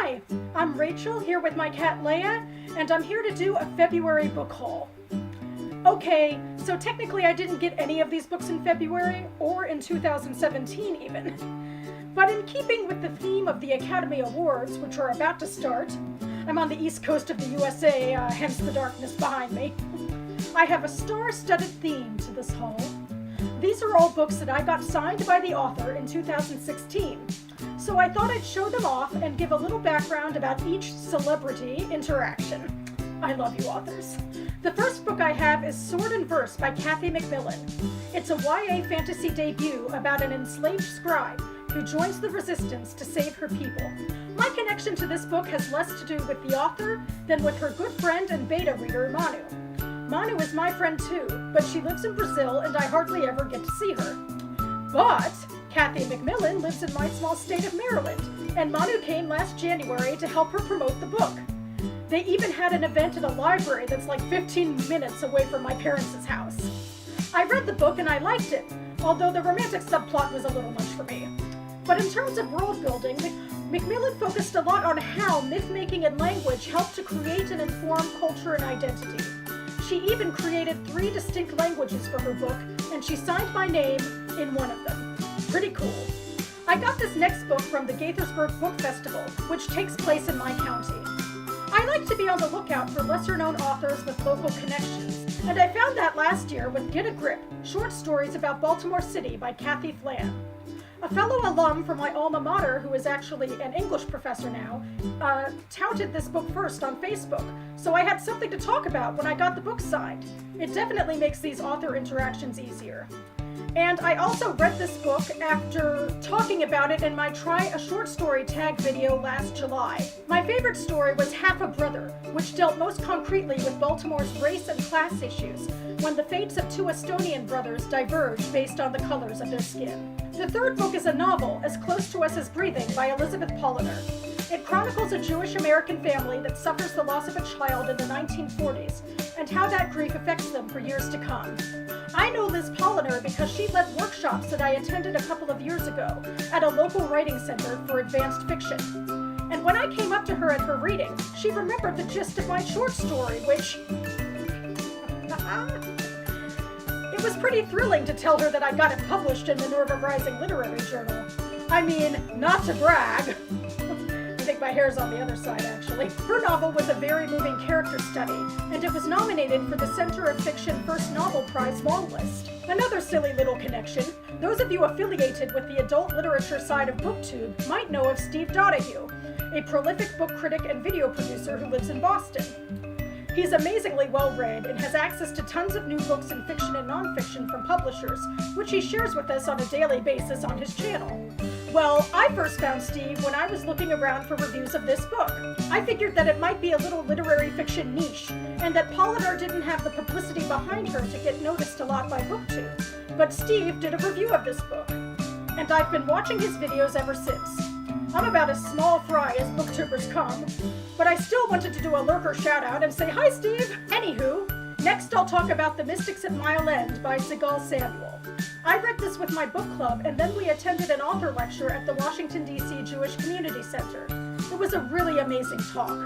Hi, I'm Rachel here with my cat Leia, and I'm here to do a February book haul. Okay, so technically I didn't get any of these books in February, or in 2017 even. But in keeping with the theme of the Academy Awards, which are about to start, I'm on the east coast of the USA, hence the darkness behind me, I have a star-studded theme to this haul. These are all books that I got signed by the author in 2016, so I thought I'd show them off and give a little background about each celebrity interaction. I love you, authors. The first book I have is Sword and Verse by Kathy McMillan. It's a YA fantasy debut about an enslaved scribe who joins the resistance to save her people. My connection to this book has less to do with the author than with her good friend and beta reader, Manu. Manu is my friend too, but she lives in Brazil and I hardly ever get to see her. But Kathy McMillan lives in my small state of Maryland, and Manu came last January to help her promote the book. They even had an event at a library that's like 15 minutes away from my parents' house. I read the book and I liked it, although the romantic subplot was a little much for me. But in terms of world building, McMillan focused a lot on how myth-making and language help to create and inform culture and identity. She even created 3 distinct languages for her book, and she signed my name in one of them. Pretty cool. I got this next book from the Gaithersburg Book Festival, which takes place in my county. I like to be on the lookout for lesser-known authors with local connections, and I found that last year with Get a Grip, Short Stories About Baltimore City by Kathy Flann. A fellow alum from my alma mater, who is actually an English professor now, touted this book first on Facebook, so I had something to talk about when I got the book signed. It definitely makes these author interactions easier. And I also read this book after talking about it in my Try a Short Story tag video last July. My favorite story was Half a Brother, which dealt most concretely with Baltimore's race and class issues, when the fates of 2 Estonian brothers diverge based on the colors of their skin. The third book is a novel, As Close to Us as Breathing by Elizabeth Polliner. It chronicles a Jewish-American family that suffers the loss of a child in the 1940s, and how that grief affects them for years to come. I know Liz Polliner because she led workshops that I attended a couple of years ago at a local writing center for advanced fiction. And when I came up to her at her reading, she remembered the gist of my short story, which... It was pretty thrilling to tell her that I got it published in Minerva Rising Literary Journal. I mean, not to brag. I think my hair's on the other side, actually. Her novel was a very moving character study, and it was nominated for the Center of Fiction First Novel Prize longlist. Another silly little connection, those of you affiliated with the adult literature side of BookTube might know of Steve Donahue, a prolific book critic and video producer who lives in Boston. He's amazingly well-read and has access to tons of new books in fiction and nonfiction from publishers, which he shares with us on a daily basis on his channel. Well, I first found Steve when I was looking around for reviews of this book. I figured that it might be a little literary fiction niche, and that Polliner didn't have the publicity behind her to get noticed a lot by BookTube. But Steve did a review of this book, and I've been watching his videos ever since. I'm about as small fry as booktubers come, but I still wanted to do a lurker shout out and say hi, Steve! Anywho, next I'll talk about The Mystics at Mile End by Sigal Samuel. I read this with my book club, and then we attended an author lecture at the Washington, D.C. Jewish Community Center. It was a really amazing talk.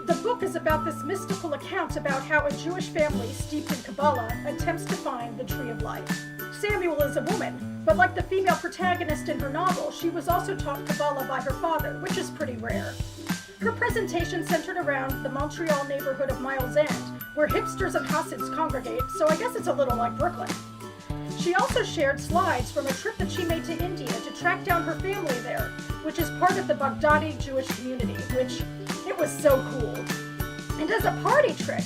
The book is about this mystical account about how a Jewish family steeped in Kabbalah attempts to find the Tree of Life. Samuel is a woman, but like the female protagonist in her novel, she was also taught Kabbalah by her father, which is pretty rare. Her presentation centered around the Montreal neighborhood of Miles End, where hipsters and Hasids congregate, so I guess it's a little like Brooklyn. She also shared slides from a trip that she made to India to track down her family there, which is part of the Baghdadi Jewish community, which, it was so cool. And as a party trick,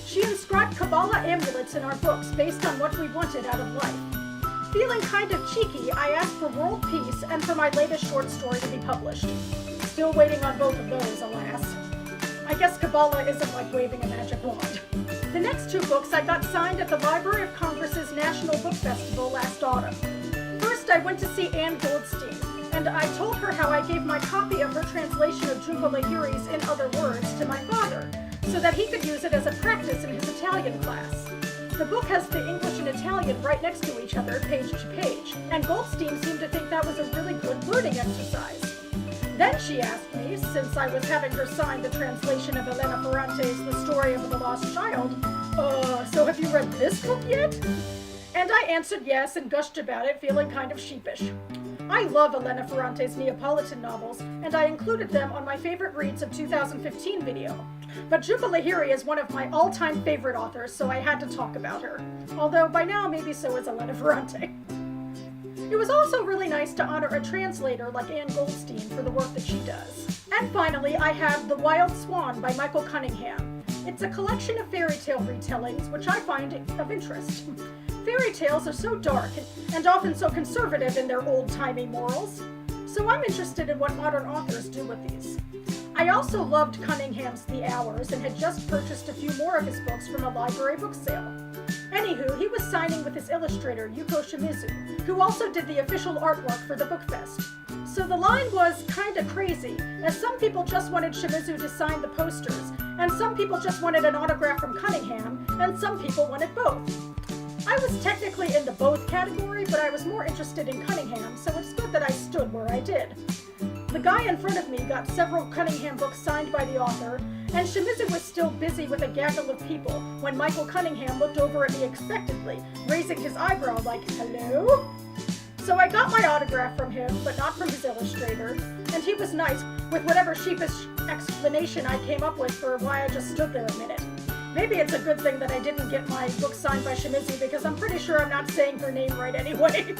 she inscribed Kabbalah amulets in our books based on what we wanted out of life. Feeling kind of cheeky, I asked for world peace and for my latest short story to be published. Still waiting on both of those, alas. I guess Kabbalah isn't like waving a magic wand. The next 2 books I got signed at the Library of Congress's National Book Festival last autumn. First, I went to see Anne Goldstein, and I told her how I gave my copy of her translation of Jhumpa Lahiri's In Other Words to my father, so that he could use it as a practice in his Italian class. The book has the English and Italian right next to each other, page to page, and Goldstein seemed to think that was a really good learning exercise. Then she asked me Ferrante, since I was having her sign the translation of Elena Ferrante's The Story of the Lost Child. So have you read this book yet? And I answered yes and gushed about it, feeling kind of sheepish. I love Elena Ferrante's Neapolitan novels, and I included them on my favorite reads of 2015 video. But Jhumpa Lahiri is one of my all-time favorite authors, so I had to talk about her. Although by now maybe so is Elena Ferrante. It was also really nice to honor a translator like Anne Goldstein for the work that she does. And finally, I have The Wild Swan by Michael Cunningham. It's a collection of fairy tale retellings, which I find of interest. Fairy tales are so dark and often so conservative in their old-timey morals, so I'm interested in what modern authors do with these. I also loved Cunningham's The Hours and had just purchased a few more of his books from a library book sale. Anywho, he was signing with his illustrator, Yuko Shimizu, who also did the official artwork for the book fest. So the line was kinda crazy, as some people just wanted Shimizu to sign the posters, and some people just wanted an autograph from Cunningham, and some people wanted both. I was technically in the both category, but I was more interested in Cunningham, so it's good that I stood where I did. The guy in front of me got several Cunningham books signed by the author, and Shimizu was still busy with a gaggle of people when Michael Cunningham looked over at me expectantly, raising his eyebrow like, hello? So I got my autograph from him, but not from his illustrator, and he was nice with whatever sheepish explanation I came up with for why I just stood there a minute. Maybe it's a good thing that I didn't get my book signed by Shimizu, because I'm pretty sure I'm not saying her name right anyway.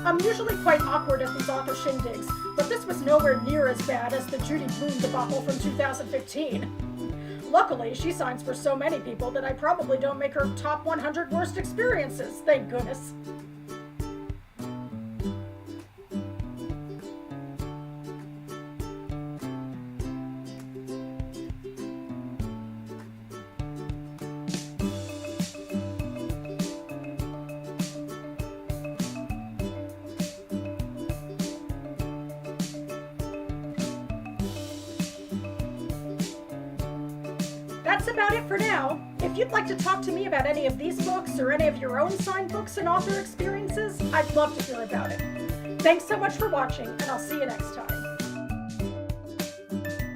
I'm usually quite awkward at these author shindigs, but this was nowhere near as bad as the Judy Blume debacle from 2015. Luckily, she signs for so many people that I probably don't make her top 100 worst experiences, thank goodness. That's about it for now. If you'd like to talk to me about any of these books or any of your own signed books and author experiences, I'd love to hear about it. Thanks so much for watching, and I'll see you next time.